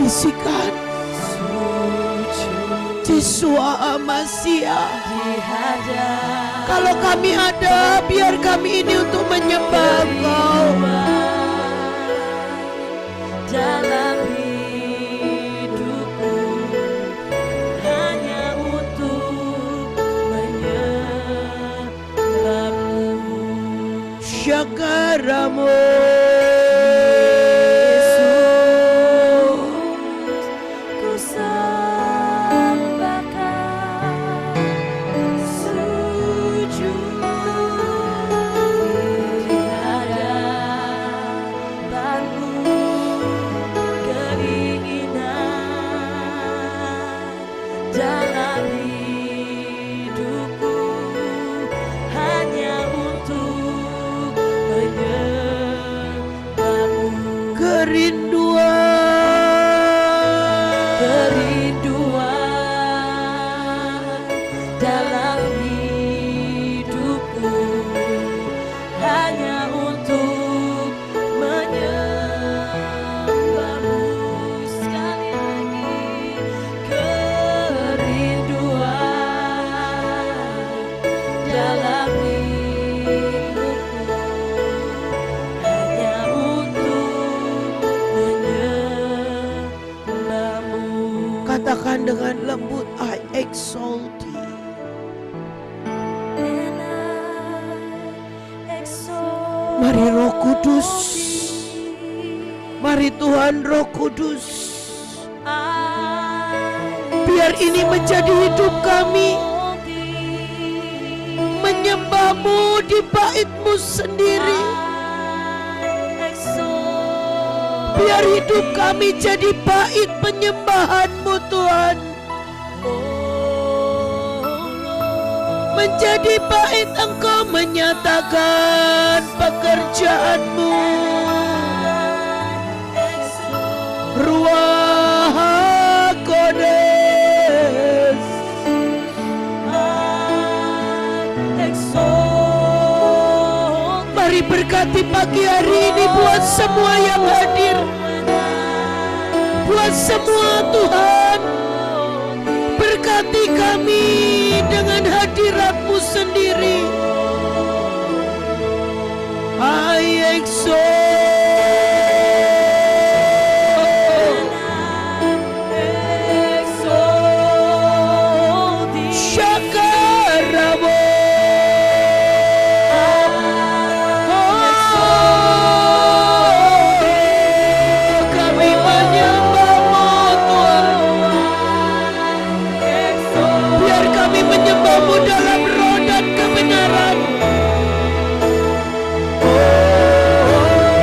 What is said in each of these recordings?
bisikan Yesua Masia. Kalau kami ada, biar kami ini untuk menyembah Engkau. Dalam hidupku hanya untuk menyembahmu. Syakaramu dengan lembut, I exalt thee. Mari Roh Kudus, mari Tuhan Roh Kudus, biar ini menjadi hidup kami, menyembah-Mu di bait-Mu sendiri. Biar hidup kami jadi bait penyembahan-Mu Tuhan, menjadi bait Engkau menyatakan pekerjaan-Mu. Ruach HaKodesh, mari berkati pagi hari ini buat semua yang hadir, buat semua Tuhan. Berkati kami dengan hadirat-Mu sendiri. I exalt dalam roh dan kebenaran. Oh,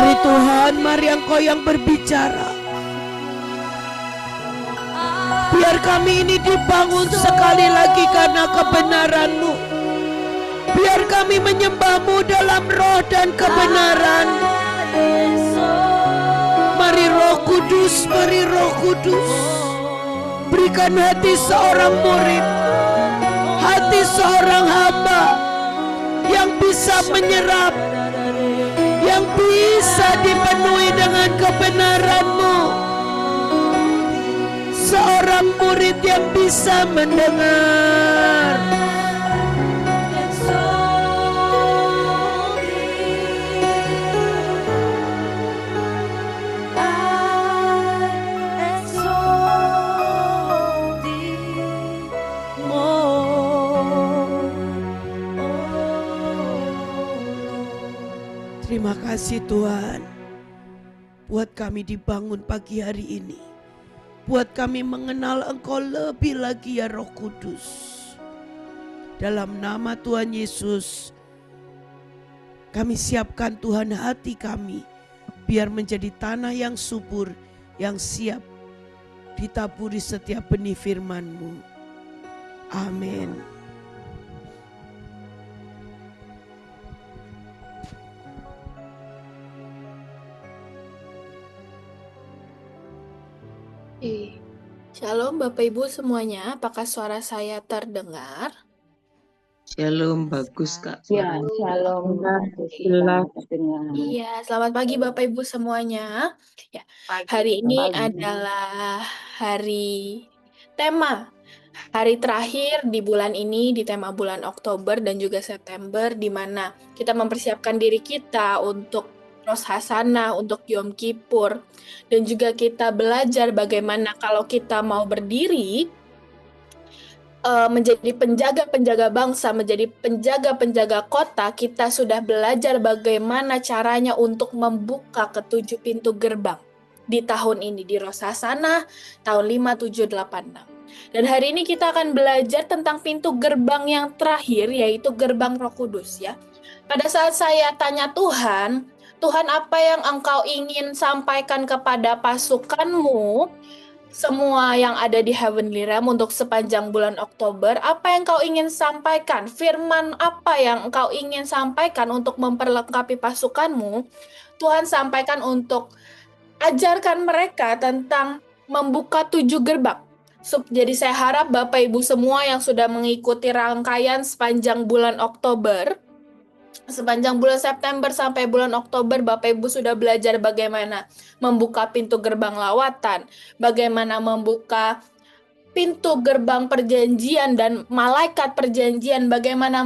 Mari Tuhan, mari Engkau yang berbicara. Biar kami ini dibangun sekali lagi karena kebenaran-Mu. Biar kami menyembah-Mu dalam roh dan kebenaran. Mari Roh Kudus, mari Roh Kudus. Berikan hati seorang murid, hati seorang hamba yang bisa menyerap, yang bisa dipenuhi dengan kebenaran-Mu. Seorang murid yang bisa mendengar. Terima kasih Tuhan, buat kami dibangun pagi hari ini, buat kami mengenal Engkau lebih lagi ya Roh Kudus. Dalam nama Tuhan Yesus, kami siapkan Tuhan hati kami, biar menjadi tanah yang subur, yang siap ditaburi setiap benih firman-Mu. Amin. Shalom Bapak Ibu semuanya, apakah suara saya terdengar? Shalom, bagus Kak. Ya, shalom. Iya, selamat pagi Bapak Ibu semuanya. Ya, hari ini adalah hari tema, hari terakhir di bulan ini, di tema bulan Oktober dan juga September, di mana kita mempersiapkan diri kita untuk Rosh Hashanah, untuk Yom Kippur, dan juga kita belajar bagaimana kalau kita mau berdiri menjadi penjaga-penjaga bangsa, menjadi penjaga-penjaga kota, kita sudah belajar bagaimana caranya untuk membuka ketujuh pintu gerbang di tahun ini, di Rosh Hashanah tahun 5786. Dan hari ini kita akan belajar tentang pintu gerbang yang terakhir, yaitu gerbang Roh Kudus ya. Pada saat saya tanya Tuhan, Tuhan apa yang Engkau ingin sampaikan kepada pasukan-Mu, semua yang ada di Heavenly Realm untuk sepanjang bulan Oktober, apa yang Kau ingin sampaikan? Firman apa yang Engkau ingin sampaikan untuk memperlengkapi pasukan-Mu? Tuhan sampaikan untuk ajarkan mereka tentang membuka 7 gerbang. Jadi saya harap Bapak Ibu semua yang sudah mengikuti rangkaian sepanjang bulan Oktober, sepanjang bulan September sampai bulan Oktober, Bapak Ibu sudah belajar bagaimana membuka pintu gerbang lawatan, bagaimana membuka pintu gerbang perjanjian dan malaikat perjanjian, bagaimana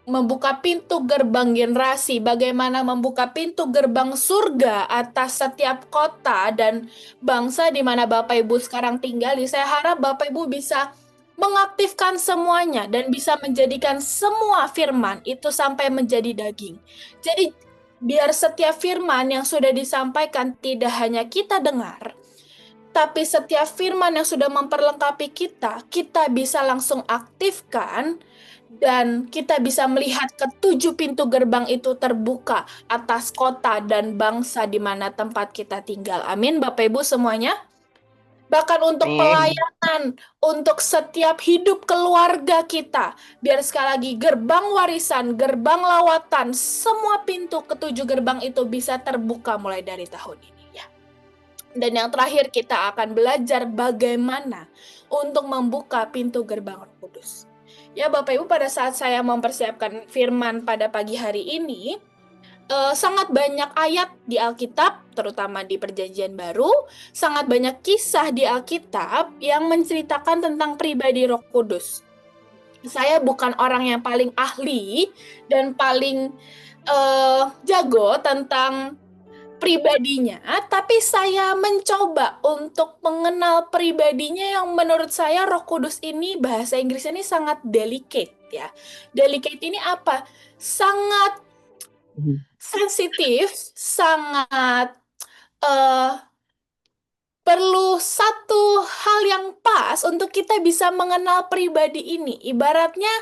membuka pintu gerbang generasi, bagaimana membuka pintu gerbang surga atas setiap kota dan bangsa di mana Bapak Ibu sekarang tinggali. Saya harap Bapak Ibu bisa mengaktifkan semuanya dan bisa menjadikan semua firman itu sampai menjadi daging. Jadi biar setiap firman yang sudah disampaikan tidak hanya kita dengar, tapi setiap firman yang sudah memperlengkapi kita, kita bisa langsung aktifkan dan kita bisa melihat ketujuh pintu gerbang itu terbuka atas kota dan bangsa di mana tempat kita tinggal. Amin Bapak Ibu semuanya. Bahkan untuk pelayanan, untuk setiap hidup keluarga kita. Biar sekali lagi gerbang warisan, gerbang lawatan, semua pintu ketujuh gerbang itu bisa terbuka mulai dari tahun ini ya. Dan yang terakhir kita akan belajar bagaimana untuk membuka pintu gerbang Roh Kudus. Ya Bapak Ibu, pada saat saya mempersiapkan firman pada pagi hari ini, sangat banyak ayat di Alkitab, terutama di Perjanjian Baru, sangat banyak kisah di Alkitab yang menceritakan tentang pribadi Roh Kudus. Saya bukan orang yang paling ahli dan paling jago tentang pribadinya, tapi saya mencoba untuk mengenal pribadinya yang menurut saya Roh Kudus ini, bahasa Inggrisnya ini sangat delicate ya. Delicate ini apa? Sangat sensitif, sangat perlu satu hal yang pas untuk kita bisa mengenal pribadi ini. Ibaratnya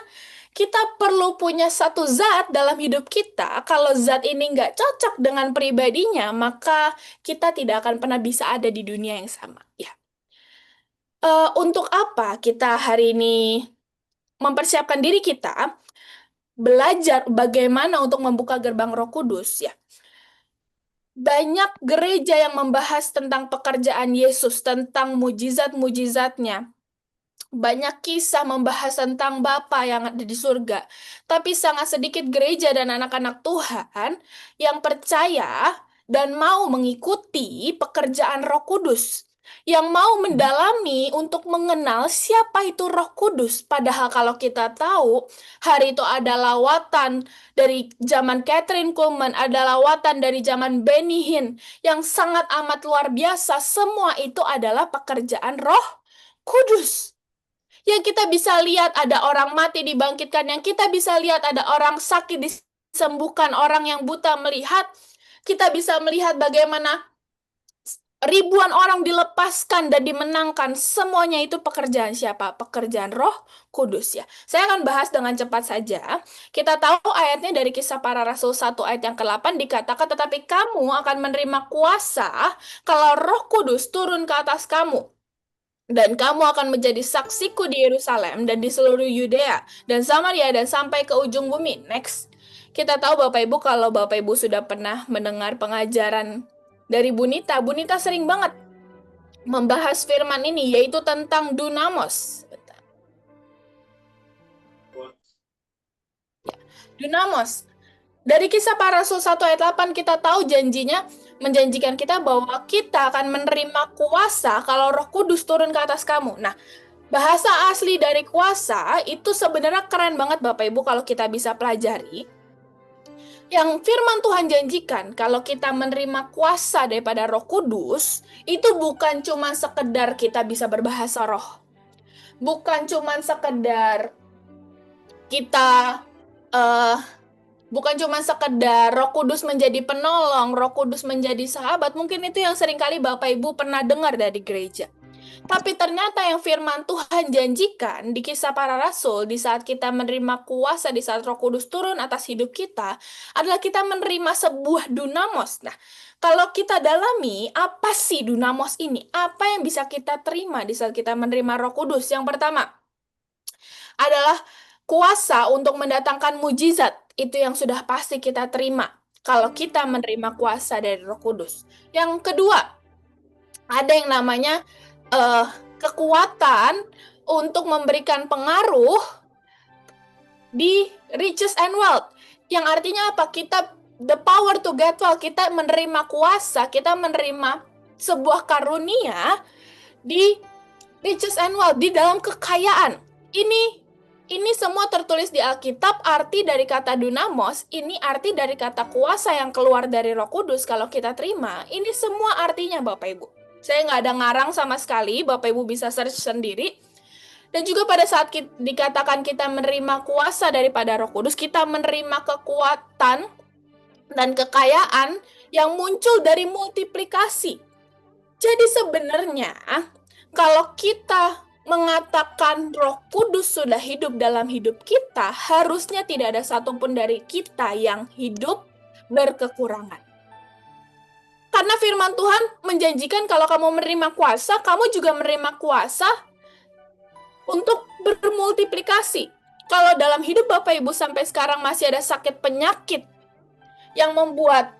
Kita perlu punya satu zat dalam hidup kita. Kalau zat ini nggak cocok dengan pribadinya, maka kita tidak akan pernah bisa ada di dunia yang sama. Ya. Untuk apa kita hari ini mempersiapkan diri kita belajar bagaimana untuk membuka gerbang Roh Kudus? Ya, banyak gereja yang membahas tentang pekerjaan Yesus, tentang mujizat-mujizatnya. Banyak kisah membahas tentang Bapa yang ada di surga. Tapi sangat sedikit gereja dan anak-anak Tuhan yang percaya dan mau mengikuti pekerjaan Roh Kudus. Yang mau mendalami untuk mengenal siapa itu Roh Kudus. Padahal kalau kita tahu, hari itu ada lawatan dari zaman Catherine Kuhlman, ada lawatan dari zaman Benny Hinn, yang sangat amat luar biasa. Semua itu adalah pekerjaan Roh Kudus. Yang kita bisa lihat ada orang mati dibangkitkan, yang kita bisa lihat ada orang sakit disembuhkan, orang yang buta melihat. Kita bisa melihat bagaimana ribuan orang dilepaskan dan dimenangkan. Semuanya itu pekerjaan siapa? Pekerjaan Roh Kudus ya. Saya akan bahas dengan cepat saja. Kita tahu ayatnya dari Kisah Para Rasul 1 ayat yang ke-8 dikatakan, tetapi kamu akan menerima kuasa kalau Roh Kudus turun ke atas kamu. Dan kamu akan menjadi saksiku di Yerusalem dan di seluruh Yudea dan Samaria dan sampai ke ujung bumi. Next. Kita tahu Bapak Ibu, kalau Bapak Ibu sudah pernah mendengar pengajaran dari Bunita sering banget membahas firman ini, yaitu tentang dunamos. Dunamos. Dari Kisah Para Rasul 1 ayat 8 kita tahu janjinya menjanjikan kita bahwa kita akan menerima kuasa kalau Roh Kudus turun ke atas kamu. Nah, bahasa asli dari kuasa itu sebenarnya keren banget Bapak Ibu kalau kita bisa pelajari. Yang firman Tuhan janjikan kalau kita menerima kuasa daripada Roh Kudus, itu bukan cuma sekedar kita bisa berbahasa roh. Bukan cuma sekedar kita bukan cuma sekedar Roh Kudus menjadi penolong, Roh Kudus menjadi sahabat. Mungkin itu yang seringkali Bapak Ibu pernah dengar dari gereja. Tapi ternyata yang firman Tuhan janjikan di Kisah Para Rasul, di saat kita menerima kuasa, di saat Roh Kudus turun atas hidup kita, adalah kita menerima sebuah dunamos. Nah, kalau kita dalami, apa sih dunamos ini? Apa yang bisa kita terima di saat kita menerima Roh Kudus? Yang pertama adalah kuasa untuk mendatangkan mujizat. Itu yang sudah pasti kita terima kalau kita menerima kuasa dari Roh Kudus. Yang kedua, ada yang namanya kekuatan untuk memberikan pengaruh di riches and wealth. Yang artinya apa? Kita the power to get wealth. Kita menerima kuasa, kita menerima sebuah karunia di riches and wealth, di dalam kekayaan. Ini semua tertulis di Alkitab. Arti dari kata dunamos, ini arti dari kata kuasa yang keluar dari Roh Kudus kalau kita terima. Ini semua artinya Bapak Ibu. Saya nggak ada ngarang sama sekali, Bapak Ibu bisa search sendiri. Dan juga pada saat dikatakan kita menerima kuasa daripada Roh Kudus, kita menerima kekuatan dan kekayaan yang muncul dari multiplikasi. Jadi sebenarnya, kalau kita mengatakan Roh Kudus sudah hidup dalam hidup kita, harusnya tidak ada satupun dari kita yang hidup berkekurangan. Karena firman Tuhan menjanjikan kalau kamu menerima kuasa, kamu juga menerima kuasa untuk bermultiplikasi. Kalau dalam hidup Bapak Ibu sampai sekarang masih ada sakit penyakit yang membuat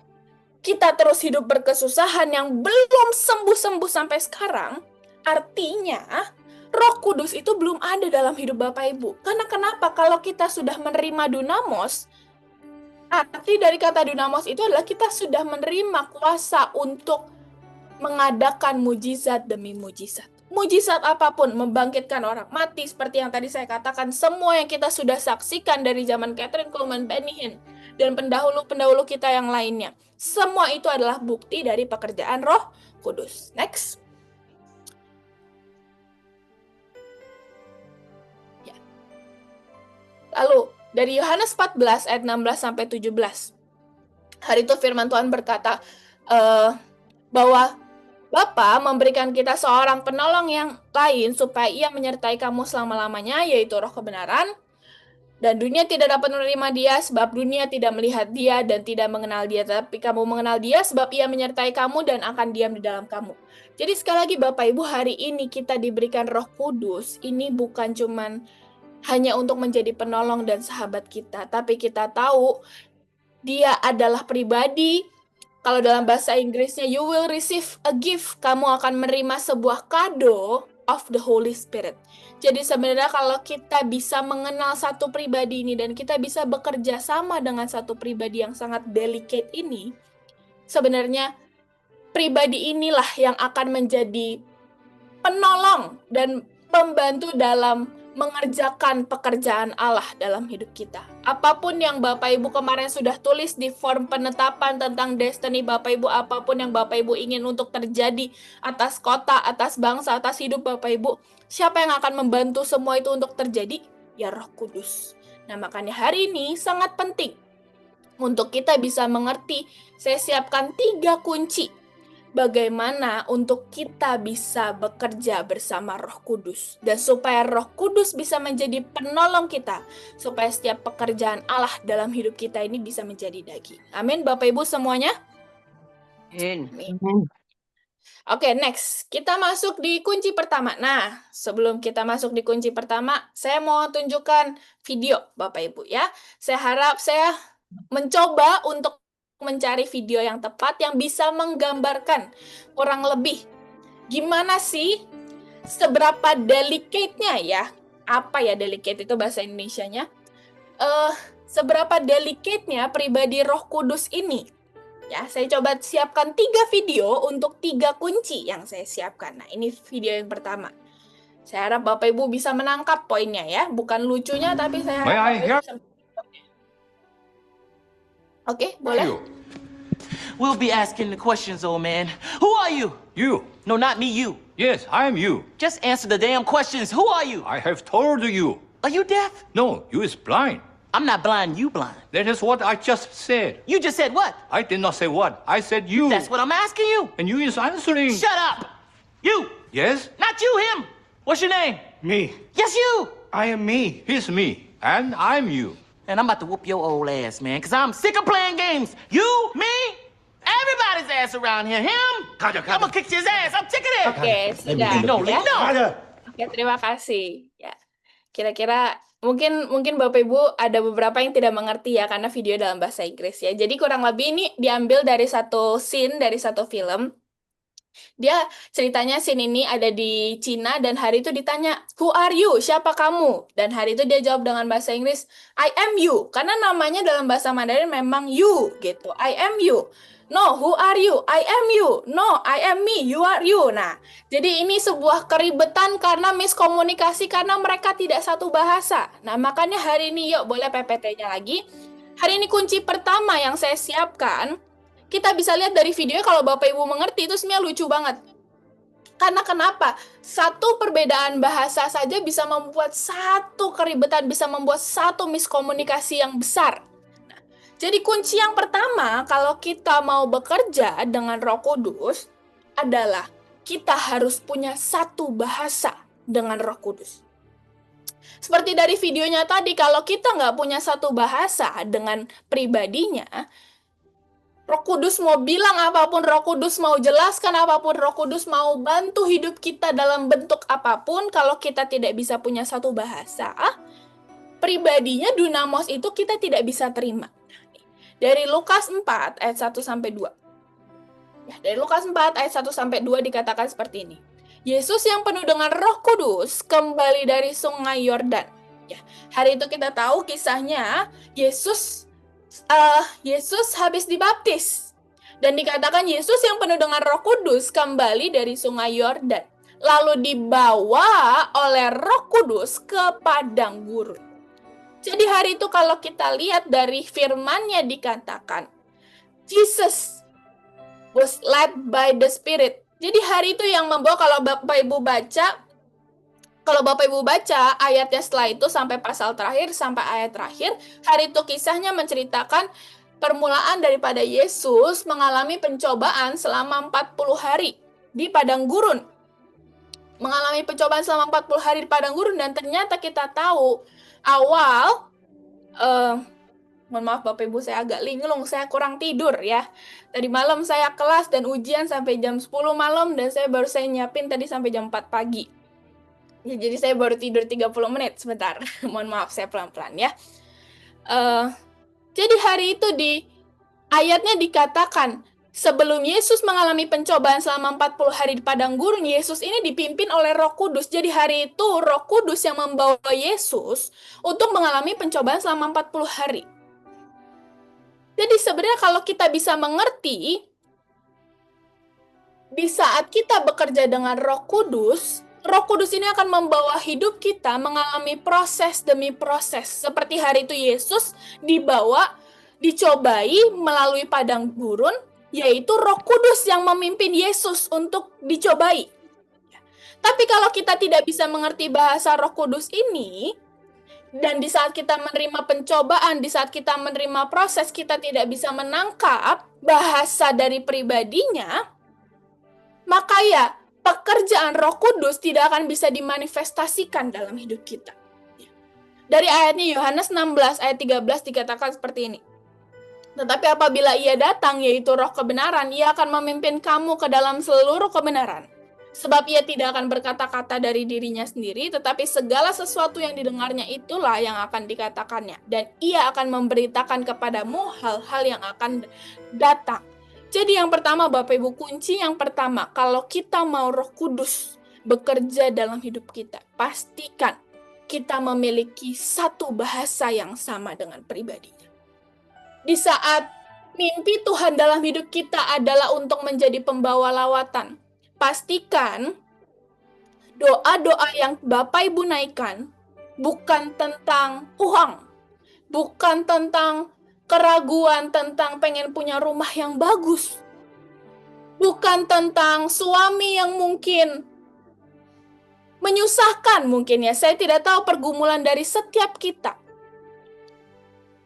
kita terus hidup berkesusahan, yang belum sembuh-sembuh sampai sekarang, artinya Roh Kudus itu belum ada dalam hidup Bapak Ibu. Karena kenapa? Kalau kita sudah menerima dunamos, arti dari kata dunamos itu adalah kita sudah menerima kuasa untuk mengadakan mujizat demi mujizat. Mujizat apapun, membangkitkan orang mati, seperti yang tadi saya katakan, semua yang kita sudah saksikan dari zaman Catherine Kuhlman, Benny Hinn, dan pendahulu-pendahulu kita yang lainnya. Semua itu adalah bukti dari pekerjaan Roh Kudus. Next. Lalu, dari Yohanes 14 ayat 16-17. Hari itu firman Tuhan berkata bahwa Bapa memberikan kita seorang penolong yang lain supaya ia menyertai kamu selama-lamanya, yaitu Roh kebenaran. Dan dunia tidak dapat menerima dia sebab dunia tidak melihat dia dan tidak mengenal dia. Tapi kamu mengenal dia sebab ia menyertai kamu dan akan diam di dalam kamu. Jadi sekali lagi Bapak Ibu, hari ini kita diberikan Roh Kudus. Ini bukan cuman hanya untuk menjadi penolong dan sahabat kita. Tapi kita tahu dia adalah pribadi. Kalau dalam bahasa Inggrisnya, you will receive a gift. Kamu akan menerima sebuah kado of the Holy Spirit. Jadi sebenarnya kalau kita bisa mengenal satu pribadi ini dan kita bisa bekerja sama dengan satu pribadi yang sangat delicate ini, sebenarnya pribadi inilah yang akan menjadi penolong dan pembantu dalam mengerjakan pekerjaan Allah dalam hidup kita. Apapun yang Bapak Ibu kemarin sudah tulis di form penetapan tentang destiny Bapak Ibu, apapun yang Bapak Ibu ingin untuk terjadi atas kota, atas bangsa, atas hidup Bapak Ibu, siapa yang akan membantu semua itu untuk terjadi? Ya Roh Kudus. Nah, makanya hari ini sangat penting untuk kita bisa mengerti. Saya siapkan 3 kunci bagaimana untuk kita bisa bekerja bersama Roh Kudus. Dan supaya Roh Kudus bisa menjadi penolong kita. Supaya setiap pekerjaan Allah dalam hidup kita ini bisa menjadi daging. Amin Bapak Ibu semuanya? Amin. Oke, next. Kita masuk di kunci pertama. Nah, sebelum kita masuk di kunci pertama, saya mau tunjukkan video Bapak Ibu ya. Saya harap saya mencoba untuk mencari video yang tepat yang bisa menggambarkan kurang lebih gimana sih seberapa delicate-nya ya. Apa ya delicate itu bahasa Indonesianya? Seberapa delicate-nya pribadi Roh Kudus ini. Ya, saya coba siapkan 3 video untuk 3 kunci yang saya siapkan. Nah, ini video yang pertama. Saya harap Bapak Ibu bisa menangkap poinnya ya. Bukan lucunya, tapi saya harap Bapak Ibu bisa. Oke, boleh? We'll be asking the questions, old man. Who are you? You. No, not me, you. Yes, I am you. Just answer the damn questions. Who are you? I have told you. Are you deaf? No, you is blind. I'm not blind, you blind. That is what I just said. You just said what? I did not say what. I said you. That's what I'm asking you. And you is answering. Shut up. You. Yes? Not you, him. What's your name? Me. Yes, you. I am me. He's me. And I'm you. And I'm about to whoop your old ass, man, because I'm sick of playing games. You, me, everybody's ass around here. Him, I'm gonna kick his ass. I'm sick of that. Oke, sudah. No, Ya. no. Oke, terima kasih. Ya, kira-kira mungkin Bapak Ibu ada beberapa yang tidak mengerti ya karena video dalam bahasa Inggris ya. Jadi kurang lebih ini diambil dari satu scene dari satu film. Dia ceritanya scene ini ada di Cina dan hari itu ditanya, "Who are you? Siapa kamu?" Dan hari itu dia jawab dengan bahasa Inggris, "I am you." Karena namanya dalam bahasa Mandarin memang you gitu. I am you. No, who are you? I am you. No, I am me. You are you. Nah, jadi ini sebuah keribetan karena miskomunikasi karena mereka tidak satu bahasa. Nah, makanya hari ini yuk boleh PPT-nya lagi. Hari ini kunci pertama yang saya siapkan, kita bisa lihat dari videonya kalau Bapak Ibu mengerti itu sebenarnya lucu banget. Karena kenapa? Satu perbedaan bahasa saja bisa membuat satu keribetan, bisa membuat satu miskomunikasi yang besar. Jadi kunci yang pertama kalau kita mau bekerja dengan Roh Kudus adalah kita harus punya satu bahasa dengan Roh Kudus. Seperti dari videonya tadi, kalau kita nggak punya satu bahasa dengan pribadinya, Roh Kudus mau bilang apapun, Roh Kudus mau jelaskan apapun, Roh Kudus mau bantu hidup kita dalam bentuk apapun, kalau kita tidak bisa punya satu bahasa, pribadinya Dunamos itu kita tidak bisa terima. Dari Lukas 4 ayat 1 sampai 2. Ya, dari Lukas 4 ayat 1 sampai 2 dikatakan seperti ini. Yesus yang penuh dengan Roh Kudus kembali dari Sungai Yordan. Ya, hari itu kita tahu kisahnya Yesus habis dibaptis. Dan dikatakan Yesus yang penuh dengan Roh Kudus kembali dari Sungai Yordan. Lalu dibawa oleh Roh Kudus ke padang gurun. Jadi hari itu kalau kita lihat dari firman-Nya dikatakan, Jesus was led by the Spirit. Jadi hari itu yang membawa kalau Bapak Ibu baca ayatnya setelah itu sampai pasal terakhir, sampai ayat terakhir, hari itu kisahnya menceritakan permulaan daripada Yesus mengalami pencobaan selama 40 hari di padang gurun. Mengalami pencobaan selama 40 hari di padang gurun dan ternyata kita tahu awal Mohon maaf Bapak Ibu, saya agak linglung, saya kurang tidur ya. Tadi malam saya kelas dan ujian sampai jam 10 malam dan saya baru nyiapin tadi sampai jam 4 pagi. Ya, jadi saya baru tidur 30 menit sebentar. Mohon maaf, saya pelan-pelan ya. Jadi hari itu di ayatnya dikatakan, sebelum Yesus mengalami pencobaan selama 40 hari di padang gurun, Yesus ini dipimpin oleh Roh Kudus. Jadi hari itu Roh Kudus yang membawa Yesus untuk mengalami pencobaan selama 40 hari. Jadi sebenarnya kalau kita bisa mengerti, di saat kita bekerja dengan Roh Kudus ini akan membawa hidup kita mengalami proses demi proses. Seperti hari itu Yesus dicobai melalui padang gurun, yaitu Roh Kudus yang memimpin Yesus untuk dicobai. Tapi kalau kita tidak bisa mengerti bahasa Roh Kudus ini, dan di saat kita menerima pencobaan, di saat kita menerima proses, kita tidak bisa menangkap bahasa dari pribadinya, maka ya, pekerjaan Roh Kudus tidak akan bisa dimanifestasikan dalam hidup kita. Dari ayatnya Yohanes 16 ayat 13 dikatakan seperti ini. Tetapi apabila ia datang, yaitu Roh kebenaran, ia akan memimpin kamu ke dalam seluruh kebenaran. Sebab ia tidak akan berkata-kata dari dirinya sendiri, tetapi segala sesuatu yang didengarnya itulah yang akan dikatakannya. Dan ia akan memberitakan kepadamu hal-hal yang akan datang. Jadi yang pertama Bapak Ibu, kunci yang pertama, kalau kita mau Roh Kudus bekerja dalam hidup kita, pastikan kita memiliki satu bahasa yang sama dengan pribadinya. Di saat mimpi Tuhan dalam hidup kita adalah untuk menjadi pembawa lawatan, pastikan doa-doa yang Bapak Ibu naikkan bukan tentang uang, bukan tentang keraguan, tentang pengen punya rumah yang bagus, bukan tentang suami yang mungkin menyusahkan mungkin ya. Saya tidak tahu pergumulan dari setiap kita.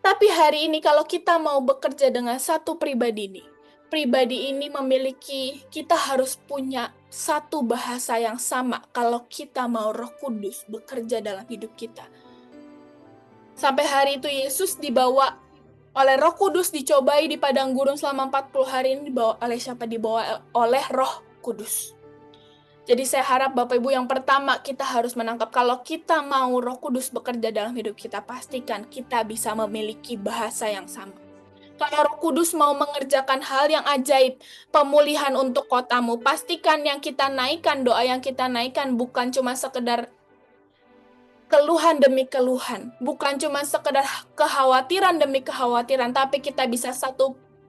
Tapi hari ini kalau kita mau bekerja dengan satu pribadi ini memiliki, kita harus punya satu bahasa yang sama kalau kita mau Roh Kudus bekerja dalam hidup kita. Sampai hari itu Yesus dibawa oleh Roh Kudus, dicobai di padang gurun selama 40 hari ini dibawa oleh siapa? Dibawa oleh Roh Kudus. Jadi saya harap Bapak Ibu yang pertama kita harus menangkap kalau kita mau Roh Kudus bekerja dalam hidup kita, pastikan kita bisa memiliki bahasa yang sama. Kalau Roh Kudus mau mengerjakan hal yang ajaib, pemulihan untuk kotamu, pastikan yang kita naikkan, doa yang kita naikkan bukan cuma sekedar keluhan demi keluhan, bukan cuma sekedar kekhawatiran demi kekhawatiran, tapi kita bisa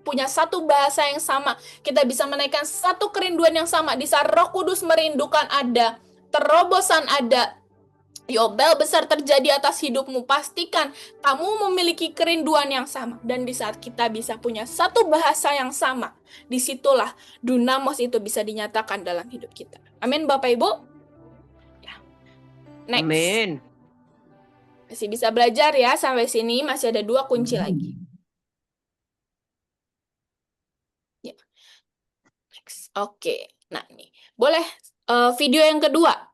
punya satu bahasa yang sama, kita bisa menaikkan satu kerinduan yang sama. Di saat Roh Kudus merindukan ada, terobosan ada, Yobel besar terjadi atas hidupmu, pastikan kamu memiliki kerinduan yang sama. Dan di saat kita bisa punya satu bahasa yang sama, disitulah dunamos itu bisa dinyatakan dalam hidup kita. Amin Bapak Ibu. Ya. Next. Amin. Masih bisa belajar ya sampai sini, masih ada 2 kunci lagi. Ya. Next. Oke. Nah, nih. Boleh video yang kedua.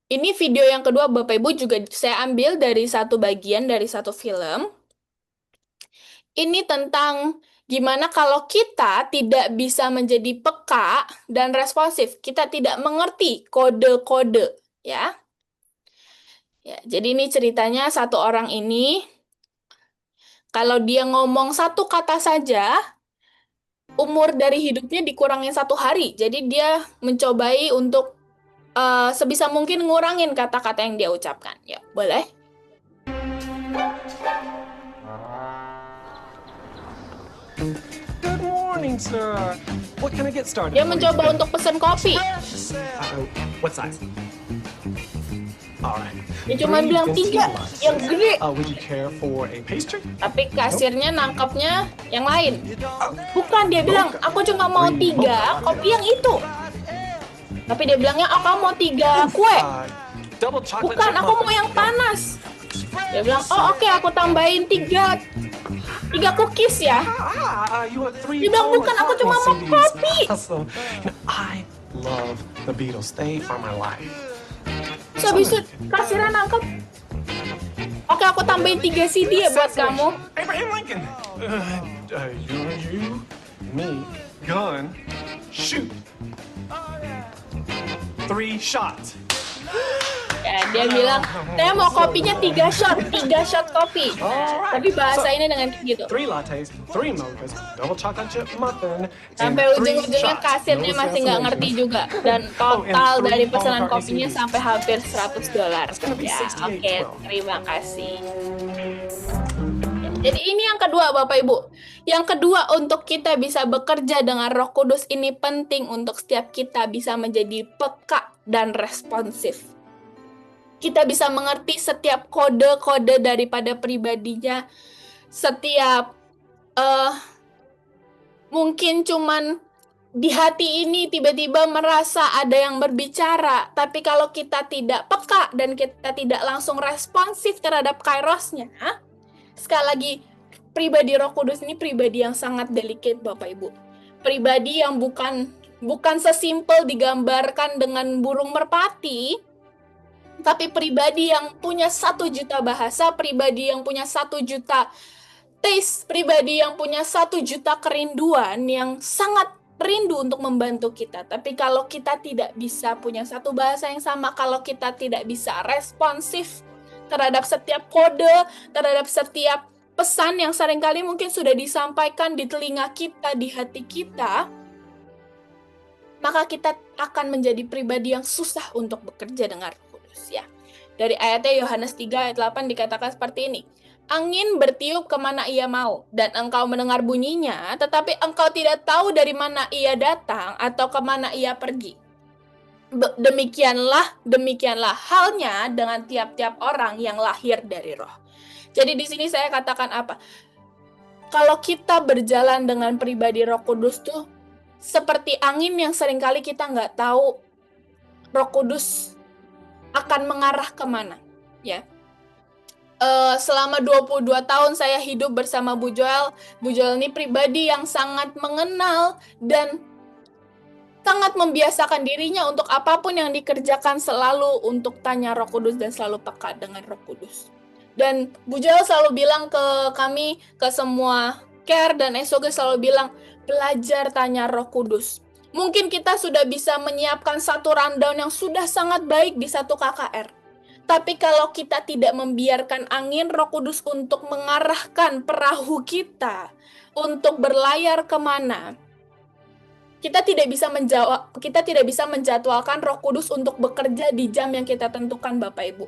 Ini video yang kedua Bapak Ibu juga saya ambil dari satu bagian dari satu film. Ini tentang gimana kalau kita tidak bisa menjadi peka dan responsif. Kita tidak mengerti kode-kode, ya. Ya, jadi ini ceritanya satu orang ini, kalau dia ngomong satu kata saja, umur dari hidupnya dikurangin 1 hari. Jadi dia mencobai untuk sebisa mungkin ngurangin kata-kata yang dia ucapkan. Ya, boleh? Good morning, sir. What can I get started? Dia mencoba untuk pesan kopi. What size? All right. Dia cuma bilang 3, yang gede. Would you care for a pastry? Tapi kasirnya nangkapnya yang lain. Bukan, dia bilang, aku cuma mau 3 kopi yang itu. Tapi dia bilangnya, aku mau 3 kue. Double chocolate. Bukan, aku mau yang panas. Dia bilang, oh oke, aku tambahin 3 cookies ya. You want 3 Dia bilang, bukan, aku cuma mau kopi. Awesome. I love the Beatles. They are my life. So, habis itu kasirnya nangkep. Oke, aku tambahin 3 CD ya buat kamu. Abraham Lincoln. You, me, gun, shoot. 3 shots. Ya, dia bilang, saya mau kopinya 3 shot kopi. Alright. Tapi bahasa ini dengan gitu. 3 lattes, 3 mochas, double chocolate chip muffin, Sampai and 3 ujung-ujungnya shots. kasirnya No masih nggak ngerti cancellation. juga. Dan total and dari 3 pesanan Paul McCartney kopinya CDs. sampai hampir $100. gonna be Ya, 68, oke, well. terima kasih. Jadi ini yang kedua Bapak Ibu. Yang kedua, untuk kita bisa bekerja dengan Roh Kudus ini penting untuk setiap kita bisa menjadi peka dan responsif. Kita bisa mengerti setiap kode-kode daripada pribadinya, setiap mungkin cuman di hati ini tiba-tiba merasa ada yang berbicara, tapi kalau kita tidak peka dan kita tidak langsung responsif terhadap kairosnya, sekali lagi, pribadi Roh Kudus ini pribadi yang sangat delicate Bapak Ibu. Pribadi yang bukan sesimpel digambarkan dengan burung merpati, tapi pribadi yang punya 1 juta bahasa, pribadi yang punya 1 juta taste, pribadi yang punya 1 juta kerinduan, yang sangat rindu untuk membantu kita. Tapi kalau kita tidak bisa punya satu bahasa yang sama, kalau kita tidak bisa responsif terhadap setiap kode, terhadap setiap pesan yang seringkali mungkin sudah disampaikan di telinga kita, di hati kita, maka kita akan menjadi pribadi yang susah untuk bekerja dengan Roh Kudus ya. Dari ayatnya Yohanes 3 ayat 8 dikatakan seperti ini. Angin bertiup kemana ia mau, dan engkau mendengar bunyinya, tetapi engkau tidak tahu dari mana ia datang atau kemana ia pergi. Demikianlah halnya dengan tiap-tiap orang yang lahir dari Roh. Jadi di sini saya katakan apa? Kalau kita berjalan dengan pribadi Roh Kudus tuh seperti angin yang seringkali kita nggak tahu Roh Kudus akan mengarah kemana, ya. Selama 22 tahun saya hidup bersama Bu Joel. Bu Joel ini pribadi yang sangat mengenal dan sangat membiasakan dirinya untuk apapun yang dikerjakan selalu untuk tanya Roh Kudus dan selalu peka dengan Roh Kudus. Dan Bu Joel selalu bilang ke kami, ke semua care dan SOG selalu bilang, belajar tanya Roh Kudus. Mungkin kita sudah bisa menyiapkan satu rundown yang sudah sangat baik di satu KKR. Tapi kalau kita tidak membiarkan angin Roh Kudus untuk mengarahkan perahu kita untuk berlayar kemana, kita tidak bisa menjadwalkan Roh Kudus untuk bekerja di jam yang kita tentukan, Bapak Ibu.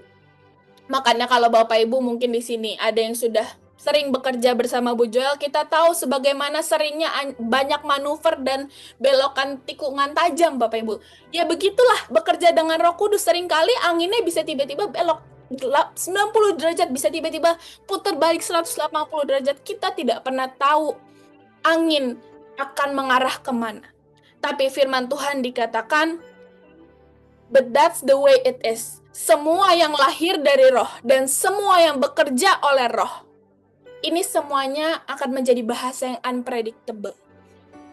Makanya kalau Bapak Ibu mungkin di sini ada yang sudah sering bekerja bersama Bu Joel, kita tahu sebagaimana seringnya banyak manuver dan belokan tikungan tajam, Bapak Ibu. Ya begitulah bekerja dengan Roh Kudus, seringkali anginnya bisa tiba-tiba belok 90 derajat, bisa tiba-tiba putar balik 180 derajat. Kita tidak pernah tahu angin akan mengarah kemana. Tapi firman Tuhan dikatakan, but that's the way it is. Semua yang lahir dari Roh dan semua yang bekerja oleh Roh, ini semuanya akan menjadi bahasa yang unpredictable.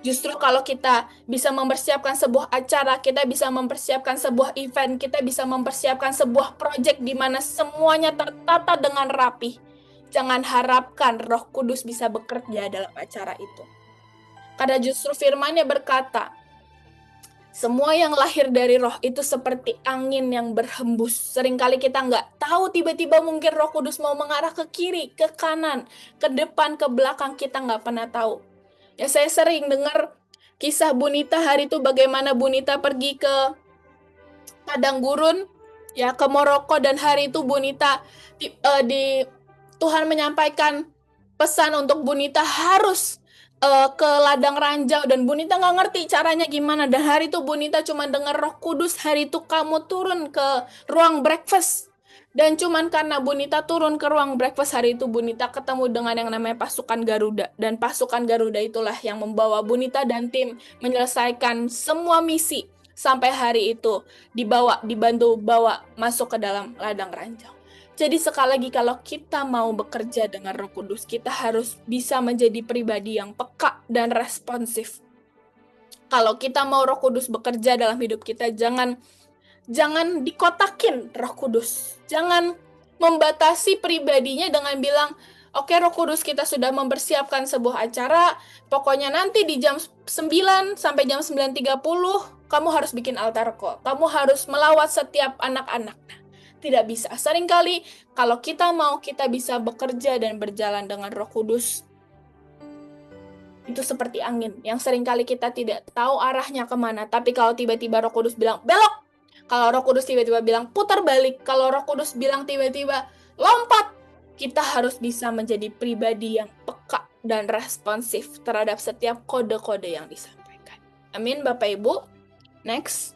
Justru kalau kita bisa mempersiapkan sebuah acara, kita bisa mempersiapkan sebuah event, kita bisa mempersiapkan sebuah proyek di mana semuanya tertata dengan rapi. Jangan harapkan Roh Kudus bisa bekerja dalam acara itu. Karena justru firman-Nya berkata, semua yang lahir dari Roh itu seperti angin yang berhembus. Seringkali kita nggak tahu, tiba-tiba mungkin Roh Kudus mau mengarah ke kiri, ke kanan, ke depan, ke belakang, kita nggak pernah tahu. Ya, saya sering dengar kisah Bunita hari itu, bagaimana Bunita pergi ke padang gurun, ya ke Maroko, dan hari itu Bunita Tuhan menyampaikan pesan untuk Bunita harus ke ladang ranjau, dan Bunita nggak ngerti caranya gimana. Dan hari itu Bunita cuma dengar Roh Kudus, hari itu kamu turun ke ruang breakfast. Dan cuman karena Bunita turun ke ruang breakfast, hari itu Bunita ketemu dengan yang namanya pasukan Garuda. Dan pasukan Garuda itulah yang membawa Bunita dan tim menyelesaikan semua misi. Sampai hari itu dibantu bawa masuk ke dalam ladang ranjau. Jadi sekali lagi, kalau kita mau bekerja dengan Roh Kudus, kita harus bisa menjadi pribadi yang peka dan responsif. Kalau kita mau Roh Kudus bekerja dalam hidup kita, jangan dikotakin Roh Kudus. Jangan membatasi pribadinya dengan bilang, oke Roh Kudus, kita sudah mempersiapkan sebuah acara, pokoknya nanti di jam 9 sampai jam 9.30 kamu harus bikin altar call, kamu harus melawat setiap anak-anak. Tidak bisa. Seringkali kalau kita mau, kita bisa bekerja dan berjalan dengan Roh Kudus. Itu seperti angin yang seringkali kita tidak tahu arahnya kemana. Tapi kalau tiba-tiba Roh Kudus bilang belok, kalau Roh Kudus tiba-tiba bilang putar balik, kalau Roh Kudus bilang tiba-tiba lompat, kita harus bisa menjadi pribadi yang peka dan responsif terhadap setiap kode-kode yang disampaikan. Amin, Bapak Ibu. Next.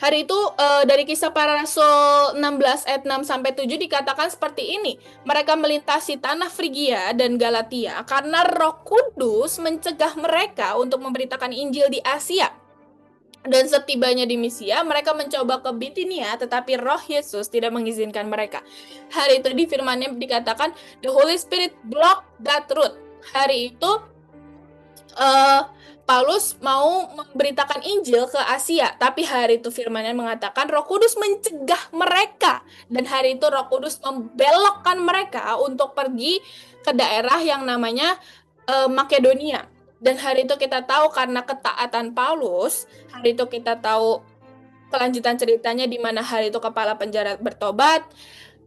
Hari itu dari Kisah Para Rasul 16 ayat 6 sampai 7 dikatakan seperti ini. Mereka melintasi tanah Frigia dan Galatia karena Roh Kudus mencegah mereka untuk memberitakan Injil di Asia. Dan setibanya di Misia, mereka mencoba ke Bitinia, tetapi Roh Yesus tidak mengizinkan mereka. Hari itu di firman-Nya dikatakan, the Holy Spirit blocked that route. Hari itu Paulus mau memberitakan Injil ke Asia, tapi hari itu firman-Nya mengatakan Roh Kudus mencegah mereka, dan hari itu Roh Kudus membelokkan mereka untuk pergi ke daerah yang namanya Makedonia. Dan hari itu kita tahu karena ketaatan Paulus, hari itu kita tahu kelanjutan ceritanya di mana hari itu kepala penjara bertobat,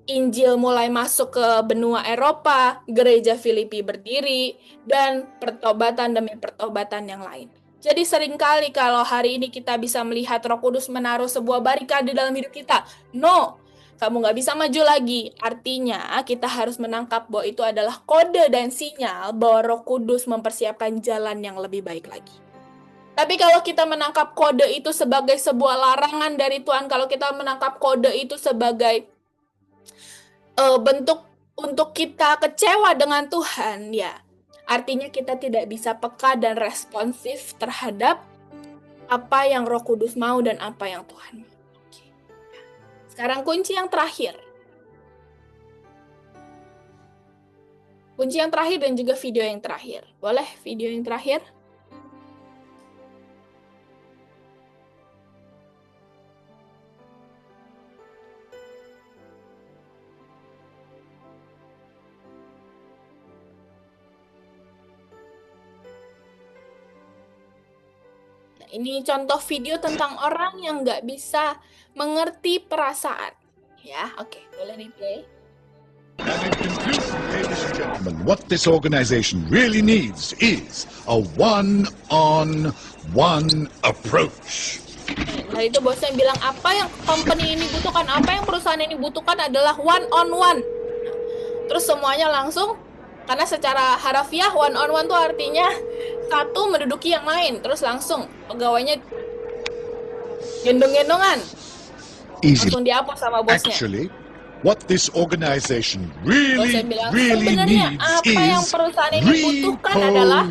Injil mulai masuk ke benua Eropa, gereja Filipi berdiri, dan pertobatan demi pertobatan yang lain. Jadi seringkali kalau hari ini kita bisa melihat Roh Kudus menaruh sebuah barikade dalam hidup kita. No, kamu nggak bisa maju lagi. Artinya kita harus menangkap bahwa itu adalah kode dan sinyal bahwa Roh Kudus mempersiapkan jalan yang lebih baik lagi. Tapi kalau kita menangkap kode itu sebagai sebuah larangan dari Tuhan, kalau kita menangkap kode itu sebagai bentuk untuk kita kecewa dengan Tuhan, ya artinya kita tidak bisa peka dan responsif terhadap apa yang Roh Kudus mau dan apa yang Tuhan mau. Sekarang kunci yang terakhir. Kunci yang terakhir dan juga video yang terakhir. Boleh video yang terakhir? Ini contoh video tentang orang yang nggak bisa mengerti perasaan. Ya, oke, boleh di-play. Ladies and gentlemen, what this organization really needs is a one-on-one approach. Nah, itu bosnya bilang apa yang company ini butuhkan, apa yang perusahaan ini butuhkan adalah one-on-one. Terus semuanya langsung, karena secara harafiah one-on-one tuh artinya satu menduduki yang lain, terus langsung pegawainya gendong-gendongan. Easy. Langsung dihapus sama bosnya. Actually, what this organization Bosnya really, bilang, really sebenarnya needs apa yang is perusahaan ini butuhkan adalah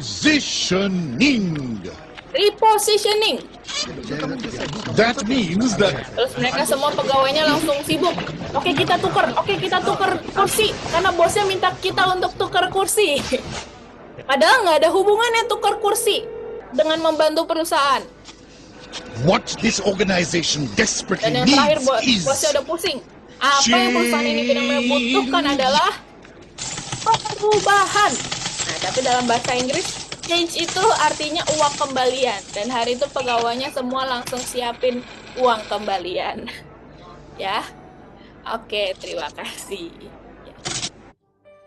repositioning. That means that Terus mereka semua pegawainya langsung sibuk. Oke, kita tukar kursi. Karena bosnya minta kita untuk tukar kursi. Padahal nggak ada hubungannya tukar kursi dengan membantu perusahaan. what this organization desperately Dan yang terakhir, needs bosnya is udah pusing. Apa yang perusahaan ini benar-benar butuhkan adalah perubahan. Nah, tapi dalam bahasa Inggris, change itu artinya uang kembalian. Dan hari itu pegawainya semua langsung siapin uang kembalian. Ya, oke, terima kasih.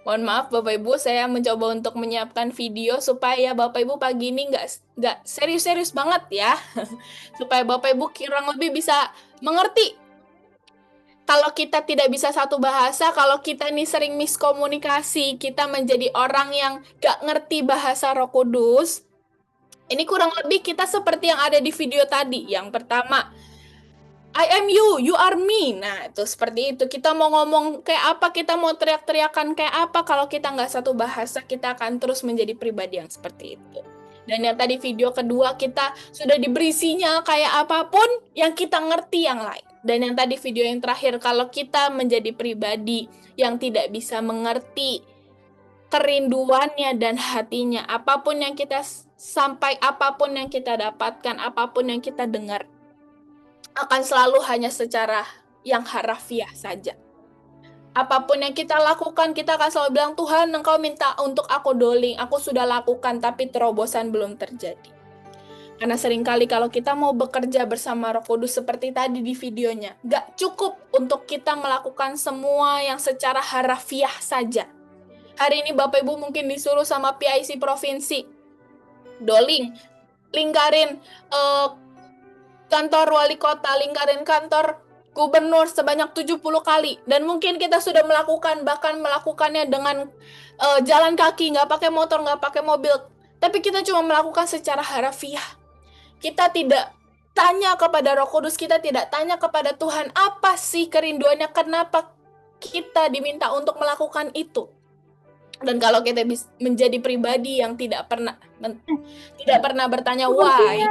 Mohon maaf Bapak Ibu, saya mencoba untuk menyiapkan video supaya Bapak Ibu pagi ini nggak serius-serius banget ya. Supaya Bapak Ibu kurang lebih bisa mengerti. Kalau kita tidak bisa satu bahasa, kalau kita ini sering miskomunikasi, kita menjadi orang yang nggak ngerti bahasa Roh Kudus, ini kurang lebih kita seperti yang ada di video tadi. Yang pertama, I am you, you are me. Nah, itu seperti itu. Kita mau ngomong kayak apa, kita mau teriak-teriakan kayak apa, kalau kita nggak satu bahasa, kita akan terus menjadi pribadi yang seperti itu. Dan yang tadi video kedua, kita sudah diberi sinyal kayak apapun yang kita ngerti yang lain. Dan yang tadi video yang terakhir, kalau kita menjadi pribadi yang tidak bisa mengerti kerinduannya dan hatinya, apapun yang kita sampai, apapun yang kita dapatkan, apapun yang kita dengar, akan selalu hanya secara yang harafiah saja. Apapun yang kita lakukan, kita akan selalu bilang, Tuhan, Engkau minta untuk aku doling, aku sudah lakukan, tapi terobosan belum terjadi. Karena seringkali kalau kita mau bekerja bersama Roh Kudus seperti tadi di videonya, gak cukup untuk kita melakukan semua yang secara harafiah saja. Hari ini Bapak Ibu mungkin disuruh sama PIC provinsi, doling, lingkarin kantor wali kota, lingkarin kantor gubernur sebanyak 70 kali. Dan mungkin kita sudah melakukan, bahkan melakukannya dengan jalan kaki, nggak pakai motor, nggak pakai mobil. Tapi kita cuma melakukan secara harafiah. Kita tidak tanya kepada Roh Kudus, kita tidak tanya kepada Tuhan, apa sih kerinduannya, kenapa kita diminta untuk melakukan itu. Dan kalau kita menjadi pribadi yang tidak pernah bertanya why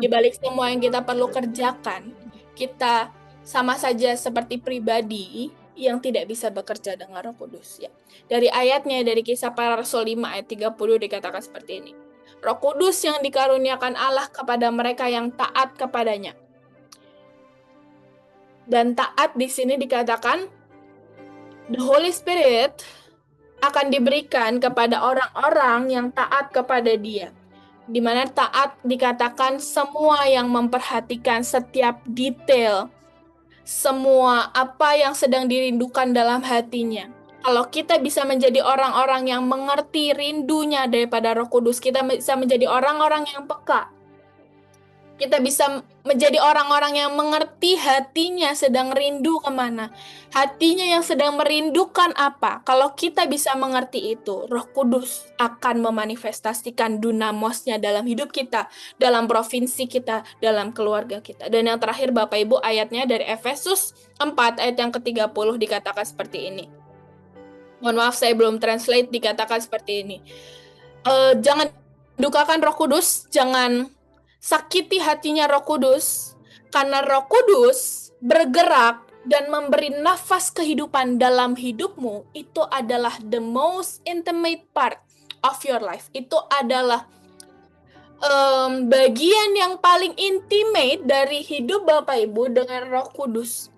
di balik semua yang kita perlu kerjakan, kita sama saja seperti pribadi yang tidak bisa bekerja dengan Roh Kudus. Ya. Dari ayatnya, dari Kisah Para Rasul 5 ayat 30 dikatakan seperti ini. Roh Kudus yang dikaruniakan Allah kepada mereka yang taat kepadanya. Dan taat di sini dikatakan, the Holy Spirit akan diberikan kepada orang-orang yang taat kepada Dia. Di mana taat dikatakan semua yang memperhatikan setiap detail, semua apa yang sedang dirindukan dalam hatinya. Kalau kita bisa menjadi orang-orang yang mengerti rindunya daripada Roh Kudus, kita bisa menjadi orang-orang yang peka. Kita bisa menjadi orang-orang yang mengerti hatinya sedang rindu kemana. Hatinya yang sedang merindukan apa. Kalau kita bisa mengerti itu, Roh Kudus akan memanifestasikan dunamosnya dalam hidup kita, dalam provinsi kita, dalam keluarga kita. Dan yang terakhir Bapak Ibu, ayatnya dari Efesus 4 ayat yang ke-30 dikatakan seperti ini. Mohon maaf saya belum translate, dikatakan seperti ini. Jangan dukakan Roh Kudus, jangan sakiti hatinya Roh Kudus, karena Roh Kudus bergerak dan memberi nafas kehidupan dalam hidupmu. Itu adalah the most intimate part of your life. Itu adalah bagian yang paling intimate dari hidup Bapak Ibu dengan Roh Kudus.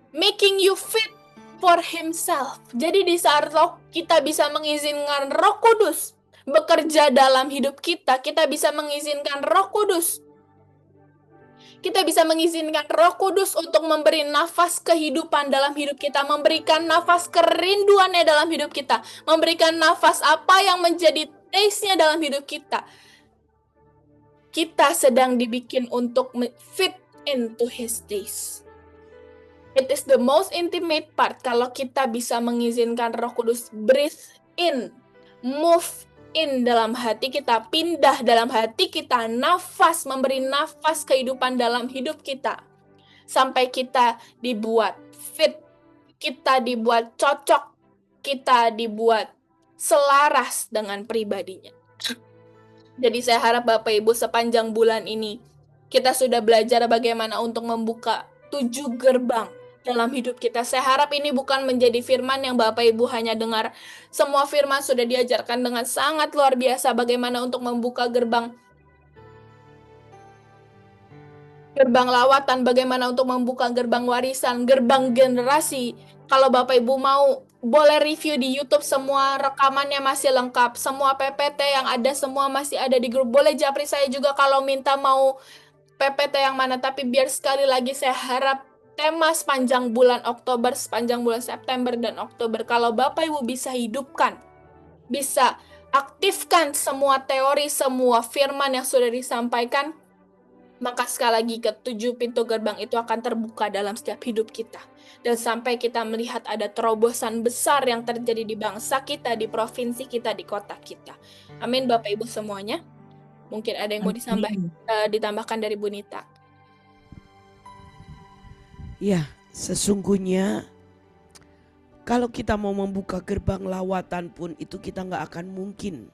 Making you fit for Himself. Jadi di saat kita bisa mengizinkan Roh Kudus bekerja dalam hidup kita, kita bisa mengizinkan Roh Kudus. Kita bisa mengizinkan Roh Kudus untuk memberi nafas kehidupan dalam hidup kita, memberikan nafas kerinduannya dalam hidup kita, memberikan nafas apa yang menjadi taste-nya dalam hidup kita. Kita sedang dibikin untuk fit into His taste. It is the most intimate part kalau kita bisa mengizinkan Roh Kudus breathe in, move in dalam hati kita, pindah dalam hati kita, nafas, memberi nafas kehidupan dalam hidup kita. Sampai kita dibuat fit, kita dibuat cocok, kita dibuat selaras dengan pribadinya. Jadi saya harap Bapak Ibu sepanjang bulan ini, kita sudah belajar bagaimana untuk membuka 7 gerbang dalam hidup kita. Saya harap ini bukan menjadi firman yang Bapak Ibu hanya dengar. Semua firman sudah diajarkan dengan sangat luar biasa bagaimana untuk membuka gerbang lawatan, bagaimana untuk membuka gerbang warisan, gerbang generasi. Kalau Bapak Ibu mau, boleh review di YouTube, semua rekamannya masih lengkap, semua PPT yang ada semua masih ada di grup. Boleh japri saya juga kalau minta mau PPT yang mana, tapi biar sekali lagi saya harap tema sepanjang bulan Oktober, sepanjang bulan September dan Oktober, kalau Bapak Ibu bisa hidupkan, bisa aktifkan semua teori, semua firman yang sudah disampaikan, maka sekali lagi ke-7 pintu gerbang itu akan terbuka dalam setiap hidup kita. Dan sampai kita melihat ada terobosan besar yang terjadi di bangsa kita, di provinsi kita, di kota kita. Amin Bapak Ibu semuanya. Mungkin ada yang mau ditambahkan dari Bu Nita. Ya, sesungguhnya kalau kita mau membuka gerbang lawatan pun itu kita nggak akan mungkin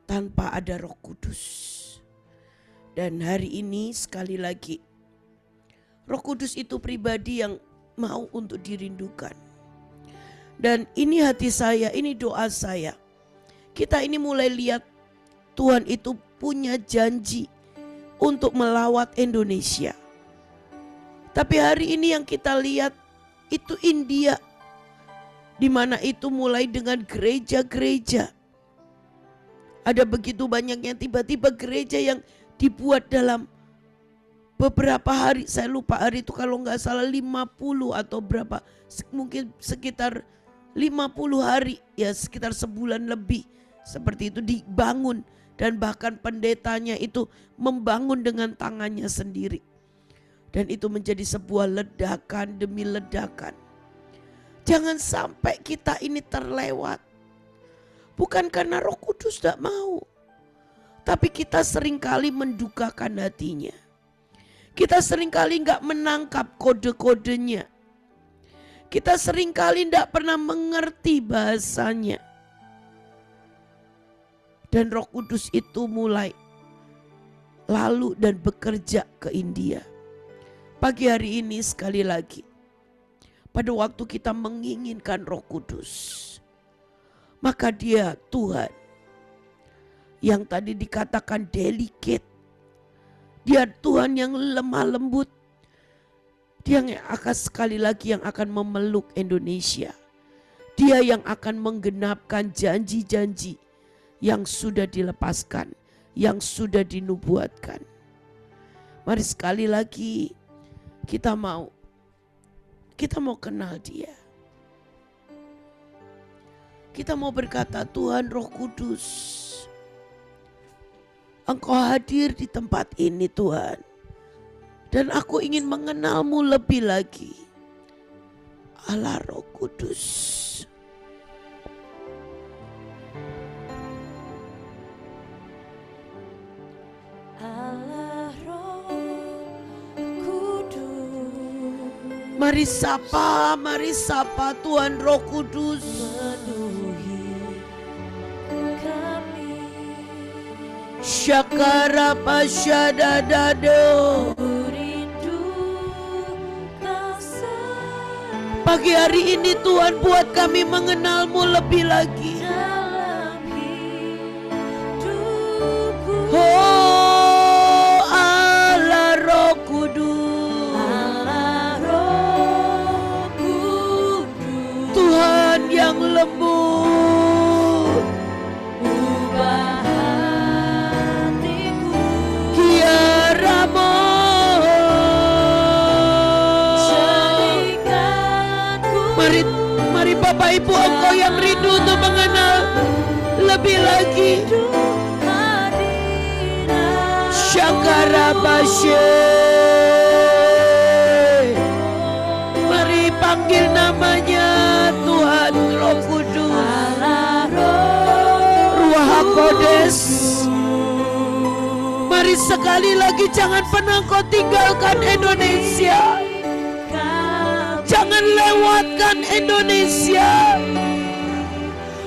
tanpa ada Roh Kudus. Dan hari ini sekali lagi, Roh Kudus itu pribadi yang mau untuk dirindukan. Dan ini hati saya, ini doa saya. Kita ini mulai lihat Tuhan itu punya janji untuk melawat Indonesia. Tapi hari ini yang kita lihat itu India, di mana itu mulai dengan gereja-gereja. Ada begitu banyaknya tiba-tiba gereja yang dibuat dalam beberapa hari. Saya lupa hari itu, kalau nggak salah 50 atau berapa, mungkin sekitar 50 hari, ya sekitar sebulan lebih. Seperti itu dibangun, dan bahkan pendetanya itu membangun dengan tangannya sendiri. Dan itu menjadi sebuah ledakan demi ledakan. Jangan sampai kita ini terlewat. Bukan karena Roh Kudus tidak mau, tapi kita seringkali mendukakan hatinya. Kita seringkali nggak menangkap kode-kodenya. Kita seringkali tidak pernah mengerti bahasanya. Dan Roh Kudus itu mulai lalu dan bekerja ke India. Pagi hari ini sekali lagi, pada waktu kita menginginkan Roh Kudus, maka Dia Tuhan yang tadi dikatakan delicate, Dia Tuhan yang lemah lembut, Dia yang akan sekali lagi yang akan memeluk Indonesia. Dia yang akan menggenapkan janji-janji yang sudah dilepaskan, yang sudah dinubuatkan. Mari sekali lagi kita mau kenal Dia. Kita mau berkata, Tuhan Roh Kudus, Engkau hadir di tempat ini Tuhan. Dan aku ingin mengenal-Mu lebih lagi. Allah Roh Kudus. Allah Roh Kudus. Mari sapa Tuhan Roh Kudus. Syakara pasyadadado. Pagi hari ini Tuhan, buat kami mengenal-Mu lebih lagi. Oh Allah Roh Kudus, Tuhan yang lembut, Kiaramo. Mari Bapak Ibu, Engkau yang rindu untuk mengenal lebih lagi. Syakara basye. Mari panggil namanya Tuhan Roh Kudus, Ruach HaKodes. Mari sekali lagi, jangan pernah Kau tinggalkan Indonesia. Jangan lewatkan Indonesia.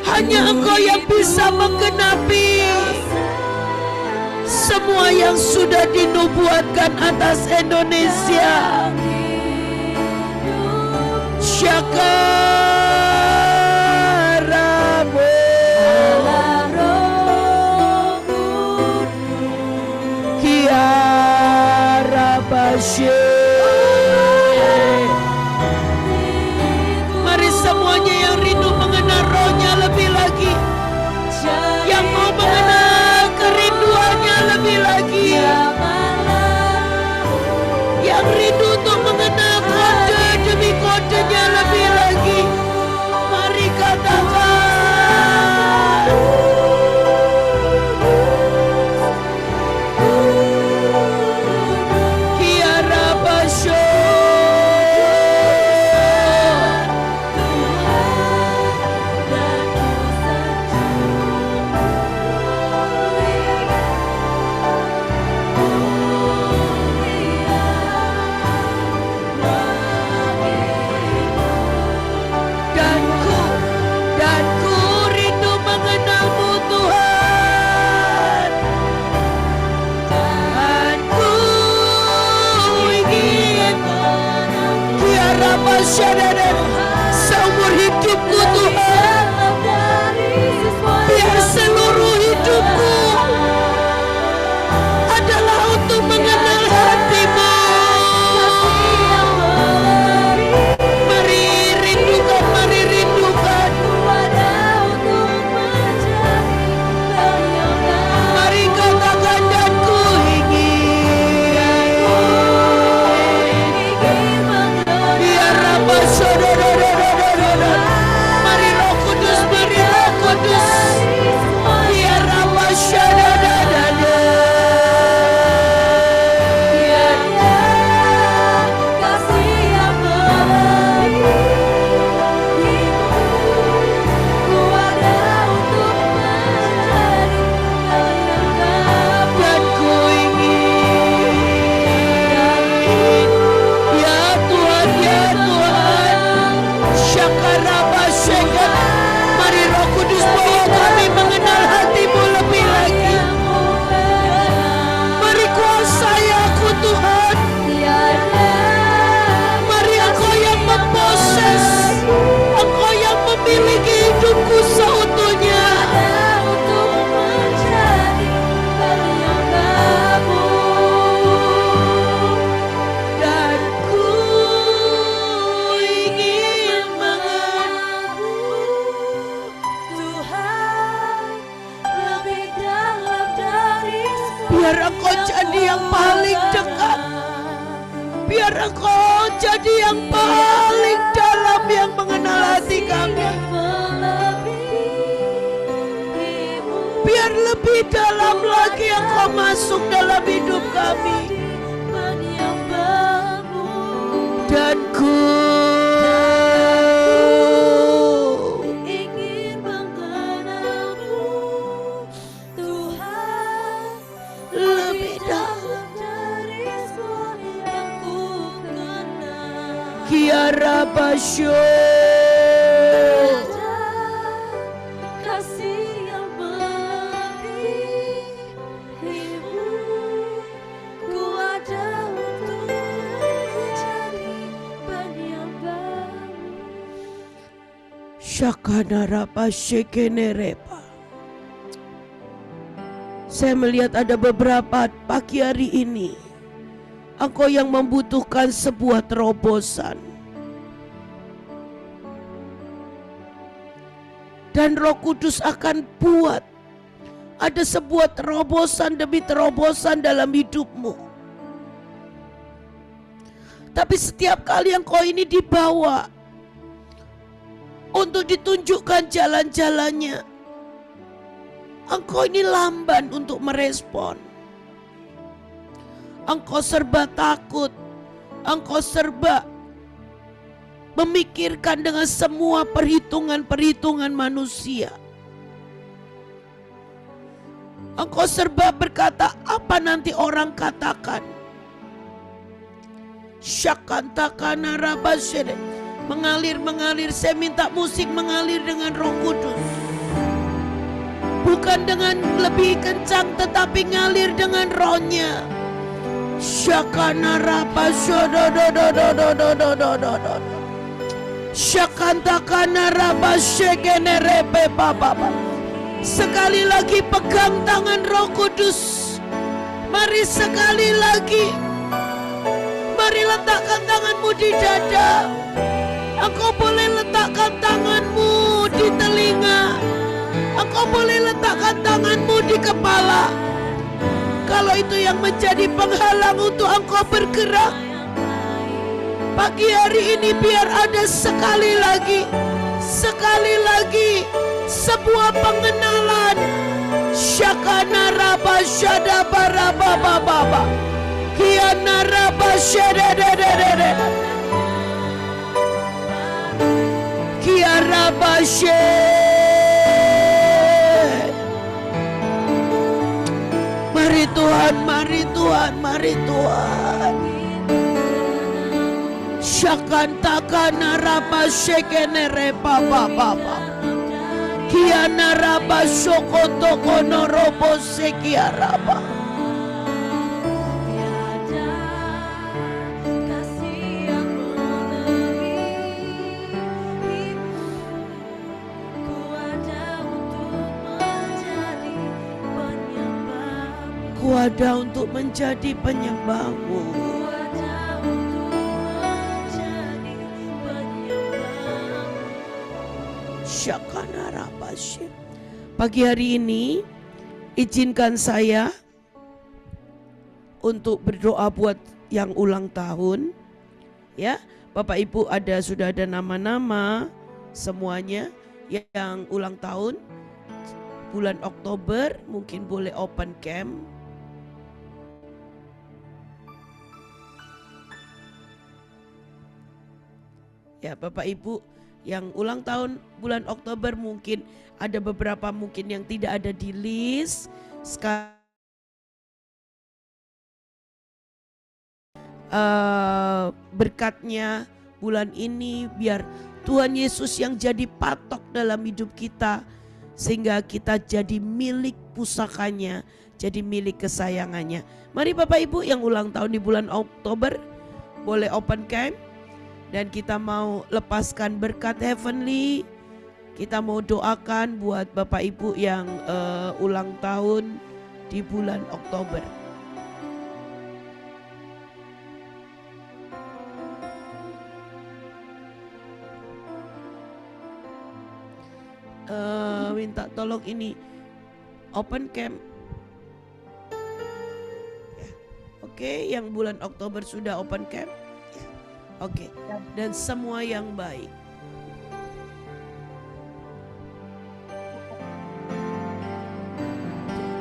Hanya Engkau yang bisa menggenapi semua yang sudah dinubuatkan atas Indonesia. Syakaramu. Kiara Basye. Mari semuanya yang rindu mengenal Roh-Nya lebih lagi, yang mau mengenal kerinduannya lebih lagi, yang rindu untuk mengenal kode demi kodenya lebih lagi. Mari katakan, Kiara Basyo. Biar Engkau jadi yang paling dekat. Biar Engkau jadi yang paling dalam yang mengenal hati kami. Biar lebih dalam lagi Engkau masuk dalam hidup kami. Dan ku ingin mengenalmu, Tuhan, lebih dalam dari semua yang ku kenal. Kiara Basyo. Kasih yang melebihimu, ku ada untuk menjadi penyembahmu. Shakana Shekenerepa. Saya melihat ada beberapa pagi hari ini Engkau yang membutuhkan sebuah terobosan. Dan Roh Kudus akan buat ada sebuah terobosan demi terobosan dalam hidupmu. Tapi setiap kali Engkau ini dibawa untuk ditunjukkan jalan-jalannya, Engkau ini lamban untuk merespon. Engkau serba takut, Engkau serba memikirkan dengan semua perhitungan-perhitungan manusia. Engkau serba berkata, apa nanti orang katakan? Syakantakana rabashere. Mengalir, saya minta musik mengalir dengan Roh Kudus. Bukan dengan lebih kencang tetapi ngalir dengan rohnya. Syakana rabashododododododododododododo. Syakantakana rabashekenerepe baba. Sekali lagi pegang tangan Roh Kudus. Mari sekali lagi. Mari letakkan tanganmu di dada. Engkau boleh letakkan tanganmu di telinga. Engkau boleh letakkan tanganmu di kepala. Kalau itu yang menjadi penghalang untuk engkau bergerak, pagi hari ini biar ada sekali lagi sebuah pengenalan. Syakana raba syada baraba baba. Kiana raba syada dededede. Kiara basye. Mari Tuhan, mari Tuhan, mari Tuhan. Syakantakana raba shekene repa baba. Kiana raba sokoto kono robo sekiaraba. Ku ada untuk menjadi penyembahmu. Syakana rabasye. Pagi hari ini izinkan saya untuk berdoa buat yang ulang tahun. Ya, Bapak Ibu sudah ada nama-nama semuanya yang ulang tahun bulan Oktober, mungkin boleh open camp. Ya, Bapak Ibu yang ulang tahun bulan Oktober, mungkin ada beberapa mungkin yang tidak ada di list. Berkatnya bulan ini biar Tuhan Yesus yang jadi patok dalam hidup kita, sehingga kita jadi milik pusakanya, jadi milik kesayangannya. Mari Bapak Ibu yang ulang tahun di bulan Oktober boleh open camp. Dan kita mau lepaskan berkat heavenly. Kita mau doakan buat Bapak Ibu yang ulang tahun di bulan Oktober. Minta tolong ini open camp. Oke, yang bulan Oktober sudah open camp? Ya. Oke, dan semua yang baik.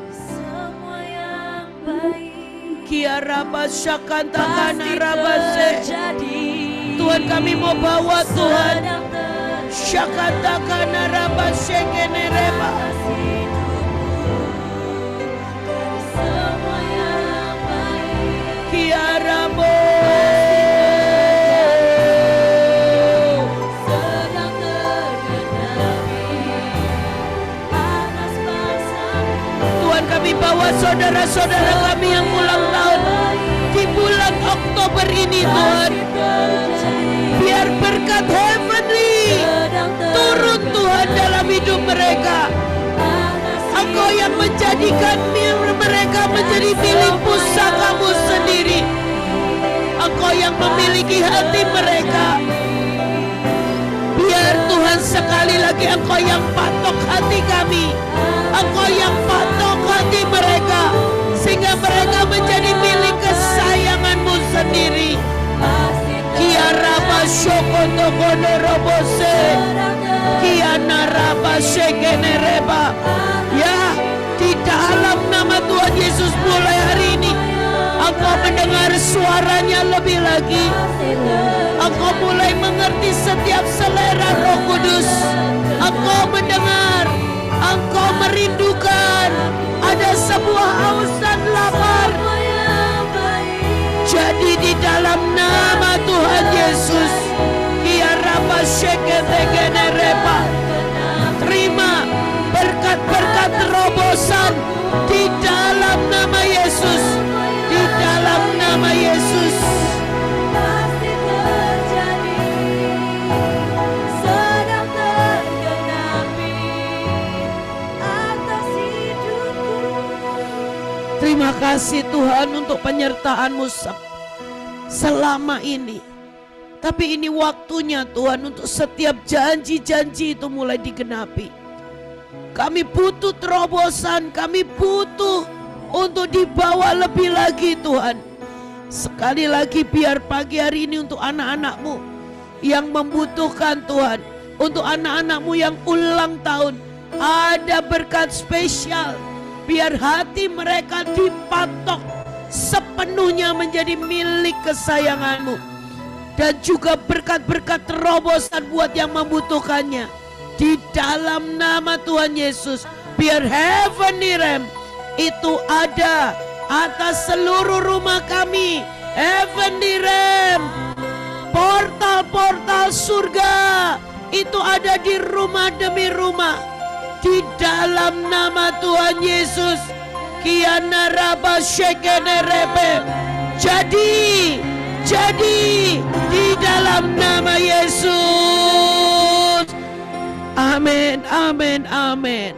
Semua yang baik Kiaraba syakanta kana pasti rabase. terjadi. Tuhan, kami mau bawa Tuhan. Sedang terjadi Syakanta kana rabase kene reba. atas hidupku. Dari semua yang baik Kiarabo. sedang tergenapi atas bangsamu. Tuhan, kami bawa saudara-saudara kami yang ulang tahun di bulan Oktober ini, Tuhan. Biar berkat heavenly turun Tuhan dalam hidup mereka. Engkau yang menjadikan mereka menjadi milik pusakamu sendiri. Engkau yang memiliki hati mereka. Biar Tuhan sekali lagi Engkau yang patok hati kami. Engkau yang patok hati mereka. Sehingga mereka menjadi milik kesayangan-Mu sendiri. Kiaraba shokoto kono robose. Kiana raba shekene reba. Ya, di dalam nama Tuhan Yesus mulai hari ini Engkau mendengar suaranya lebih lagi. Engkau mulai mengerti setiap selera Roh Kudus. Engkau mendengar, Engkau merindukan. Ada sebuah haus dan lapar. Jadi di dalam nama Tuhan Yesus, Kiaraba shekene gene reba. Terima berkat-berkat terobosan di dalam nama Yesus. Di dalam nama Yesus. Pasti terjadi, sedang tergenapi atas hidupku. Terima kasih Tuhan untuk penyertaan-Mu selama ini. Tapi ini waktunya Tuhan untuk setiap janji-janji itu mulai digenapi. Kami butuh terobosan, kami butuh untuk dibawa lebih lagi Tuhan. Sekali lagi biar pagi hari ini untuk anak-anak-Mu yang membutuhkan Tuhan. Untuk anak-anak-Mu yang ulang tahun, ada berkat spesial. Biar hati mereka dipatok sepenuhnya menjadi milik kesayangan-Mu. Dan juga berkat-berkat terobosan buat yang membutuhkannya. Di dalam nama Tuhan Yesus, biar heavenly realm itu ada atas seluruh rumah kami. Heavenly realm, portal-portal surga itu ada di rumah demi rumah. Di dalam nama Tuhan Yesus, Kiana raba shekene rebe. Jadi di dalam nama Yesus. Amin, amin, amin.